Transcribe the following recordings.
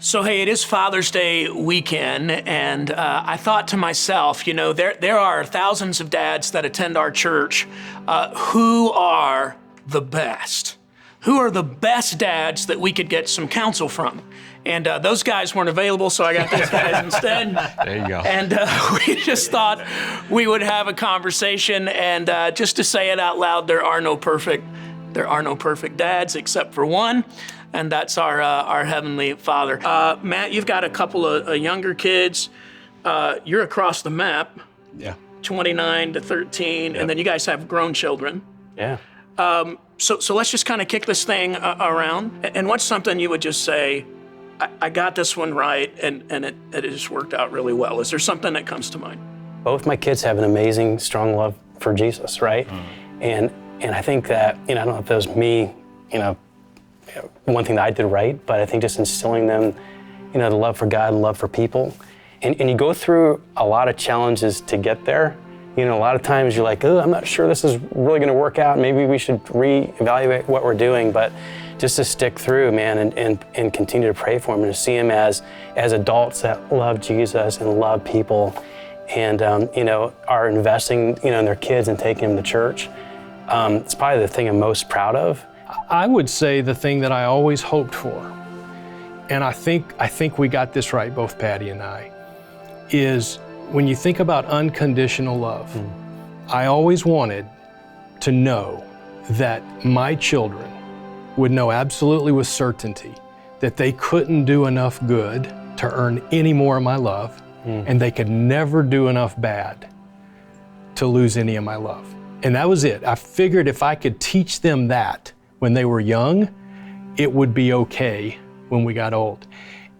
So, hey, it is Father's Day weekend, and I thought to myself, you know, there are thousands of dads that attend our church. Who are the best? Who are the best dads that we could get some counsel from? And those guys weren't available, so I got these guys instead. There you go. And we just thought we would have a conversation, and just to say it out loud, there are no perfect dads except for one. And that's our Heavenly Father. Matt, you've got a couple of younger kids. You're across the map. Yeah. 29 to 13, and then you guys have grown children. Yeah. So let's just kind of kick this thing around. And what's something you would just say, I got this one right, and it just worked out really well? Is there something that comes to mind? Both my kids have an amazing, strong love for Jesus, right? And I think that, I don't know if it was me, one thing that I did right, but I think just instilling them, the love for God and love for people. And you go through a lot of challenges to get there. A lot of times you're like, oh, I'm not sure this is really gonna work out. Maybe we should reevaluate what we're doing, but just to stick through, man, and continue to pray for them and to see them as adults that love Jesus and love people and, are investing, in their kids and taking them to church. It's probably the thing I'm most proud of. I would say the thing that I always hoped for, and I think we got this right, both Patty and I, is when you think about unconditional love, I always wanted to know that my children would know absolutely with certainty that they couldn't do enough good to earn any more of my love, and they could never do enough bad to lose any of my love. And that was it. I figured if I could teach them that when they were young, it would be okay when we got old.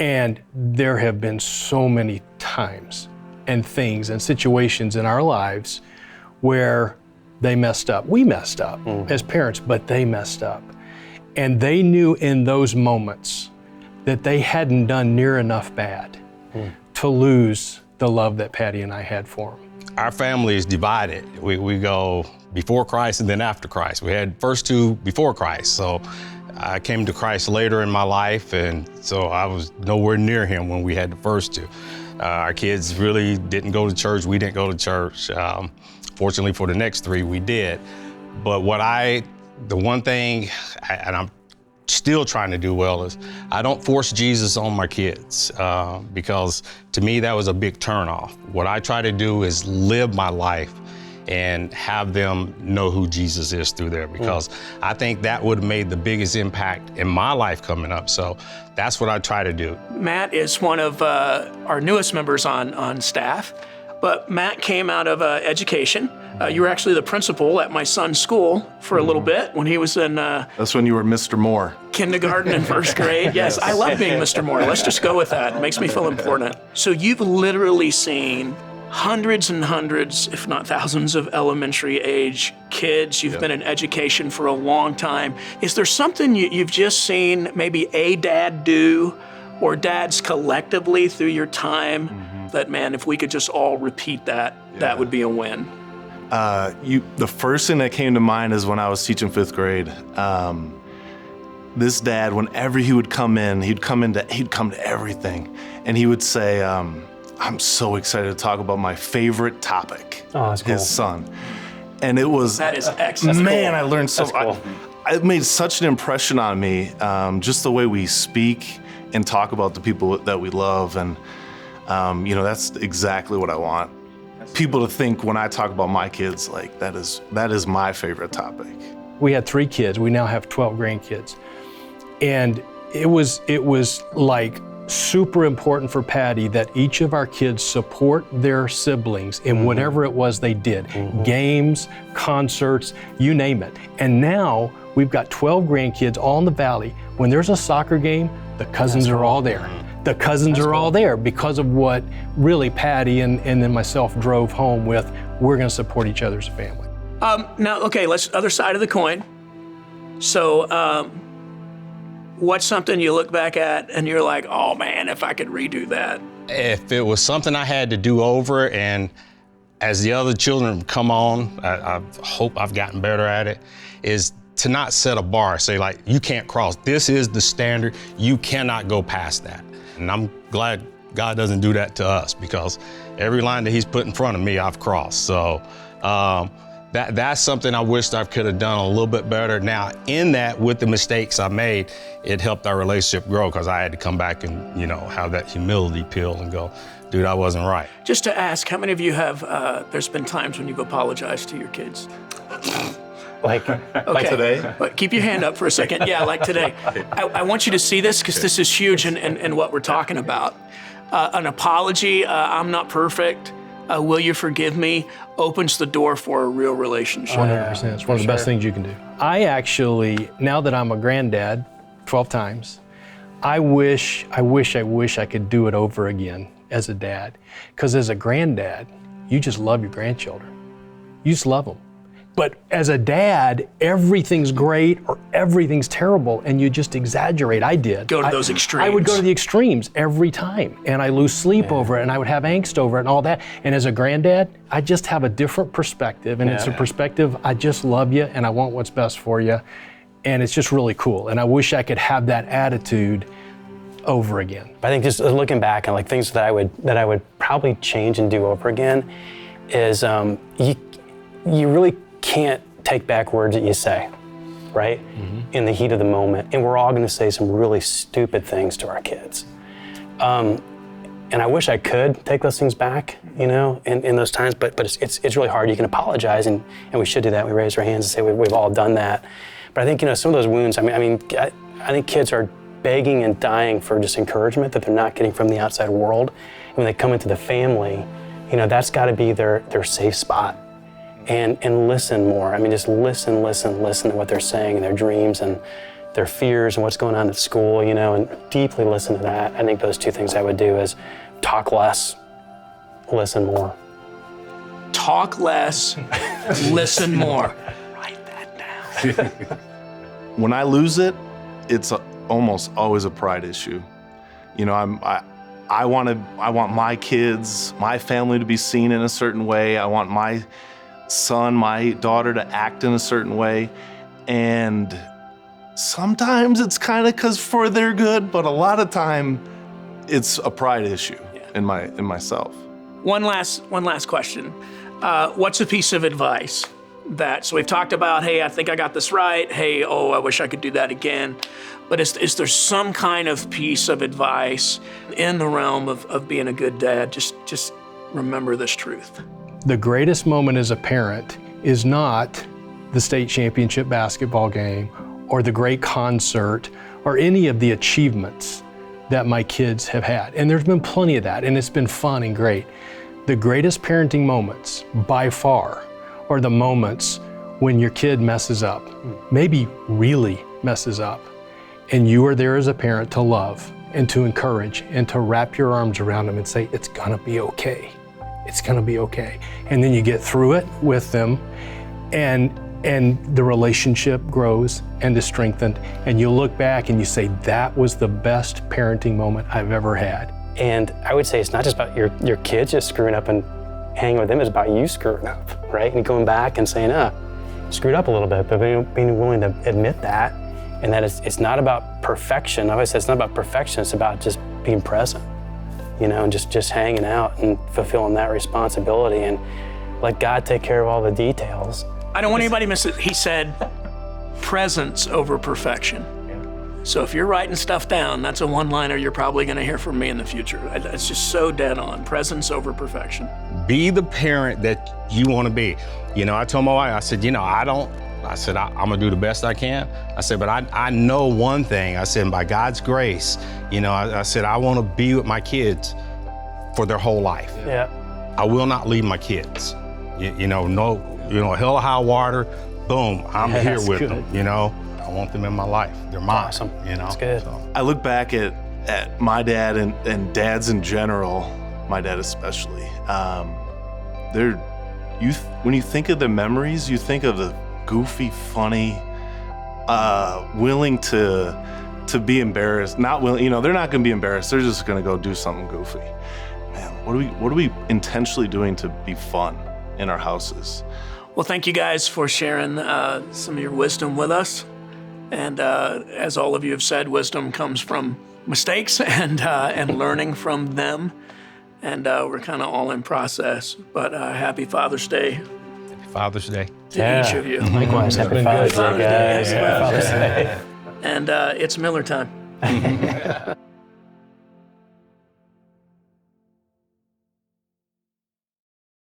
And there have been so many times and things and situations in our lives where they messed up. We messed up as parents, but they messed up. And they knew in those moments that they hadn't done near enough bad to lose the love that Patty and I had for them. Our family is divided. We go before Christ and then after Christ. We had first two before Christ. So I came to Christ later in my life, and so I was nowhere near him when we had the first two. Our kids really didn't go to church. We didn't go to church. Fortunately for the next three, we did. But the one thing, and I'm still trying to do well, is I don't force Jesus on my kids because to me that was a big turnoff. What I try to do is live my life and have them know who Jesus is through there, because I think that would have made the biggest impact in my life coming up. So that's what I try to do. Matt is one of our newest members on staff, but Matt came out of education. You were actually the principal at my son's school for a little bit when he was in That's when you were Mr. Moore. kindergarten and first grade. Yes, I love being Mr. Moore. Let's just go with that. It makes me feel important. So you've literally seen hundreds and hundreds, if not thousands, of elementary age kids. You've been in education for a long time. Is there something you've just seen maybe a dad do, or dads collectively through your time, that, man, if we could just all repeat that, that would be a win? The first thing that came to mind is when I was teaching fifth grade. This dad, whenever he would come in, he'd come to everything, and he would say, I'm so excited to talk about my favorite topic, that's cool. His son. And it was, That is excellent. man, Cool. I learned so That's cool. it made such an impression on me, just the way we speak and talk about the people that we love. And, that's exactly what I want. People to think when I talk about my kids, like that is my favorite topic. We had 3 kids. We now have 12 grandkids. And it was like super important for Patty that each of our kids support their siblings in whatever it was they did. Games, concerts, you name it. And now we've got 12 grandkids all in the valley. When there's a soccer game, the cousins are all there. The cousins are all there because of what really Patty and then myself drove home with. We're gonna support each other as a family. Now, okay, other side of the coin. So, what's something you look back at and you're like, oh man, if I could redo that? If it was something I had to do over, and as the other children come on, I hope I've gotten better at it, is to not set a bar, say like, you can't cross. This is the standard. You cannot go past that. And I'm glad God doesn't do that to us, because every line that he's put in front of me, I've crossed. So that's something I wished I could have done a little bit better. Now, in that, with the mistakes I made, it helped our relationship grow, because I had to come back and, have that humility pill and go, dude, I wasn't right. Just to ask, how many of you have, there's been times when you've apologized to your kids? Like today? But keep your hand up for a second. Yeah, like today. I want you to see this, because this is huge in what we're talking about. An apology, I'm not perfect, will you forgive me, opens the door for a real relationship. 100%. It's one of the best things you can do. I actually, now that I'm a granddad 12 times, I wish I could do it over again as a dad. Because as a granddad, you just love your grandchildren. You just love them. But as a dad, everything's great or everything's terrible, and you just exaggerate. I did. Go to those extremes. I would go to the extremes every time, and I lose sleep over it, and I would have angst over it and all that. And as a granddad, I just have a different perspective, and it's a perspective, I just love you, and I want what's best for you, and it's just really cool. And I wish I could have that attitude over again. I think just looking back and like things that I would probably change and do over again is you really can't take back words that you say, right? In the heat of the moment. And we're all gonna say some really stupid things to our kids. And I wish I could take those things back, in those times, but it's really hard. You can apologize, and we should do that. We raise our hands and say we've all done that. But I think, some of those wounds, I think kids are begging and dying for just encouragement that they're not getting from the outside world. And when they come into the family, that's gotta be their safe spot. And listen more. Just listen to what they're saying and their dreams and their fears and what's going on at school, and deeply listen to that. I think those two things I would do is talk less, listen more. Talk less, listen more. Write that down. When I lose it, it's almost always a pride issue. I want my kids, my family to be seen in a certain way. I want my son, my daughter to act in a certain way. And sometimes it's kind of because for their good, but a lot of time it's a pride issue in myself. One last question. What's a piece of advice so we've talked about, hey, I think I got this right. Hey, I wish I could do that again. But is there some kind of piece of advice in the realm of being a good dad? Just remember this truth. The greatest moment as a parent is not the state championship basketball game or the great concert or any of the achievements that my kids have had. And there's been plenty of that, and it's been fun and great. The greatest parenting moments, by far, are the moments when your kid messes up, maybe really messes up, and you are there as a parent to love and to encourage and to wrap your arms around them and say, it's gonna be okay. It's gonna be okay. And then you get through it with them, and the relationship grows and is strengthened, and you look back and you say, that was the best parenting moment I've ever had. And I would say it's not just about your kids just screwing up and hanging with them, it's about you screwing up, right? And going back and saying, screwed up a little bit, but being willing to admit that, and that it's not about perfection. I always say it's not about perfection, it's about just being present. And just hanging out and fulfilling that responsibility and let God take care of all the details. I don't want anybody to miss it. He said, presence over perfection. So if you're writing stuff down, that's a one-liner you're probably gonna hear from me in the future. It's just so dead on, presence over perfection. Be the parent that you wanna be. I told my wife, I said, I'm gonna do the best I can. I said, but I know one thing. I said, by God's grace, I said, I wanna be with my kids for their whole life. Yeah. I will not leave my kids. Hell or high water, boom, I'm here with them, I want them in my life. They're mine. Awesome. That's good. So. I look back at my dad and dads in general, my dad especially. When you think of the memories, you think of the goofy, funny, willing to be embarrassed. Not willing, they're not going to be embarrassed. They're just going to go do something goofy. Man, what are we intentionally doing to be fun in our houses? Well, thank you guys for sharing some of your wisdom with us. And as all of you have said, wisdom comes from mistakes and learning from them. And we're kind of all in process. But happy Father's Day Happy Father's Day. to each of you. Likewise, happy Father's Day, guys. Father's Day. Happy Father's Day. And it's Miller time.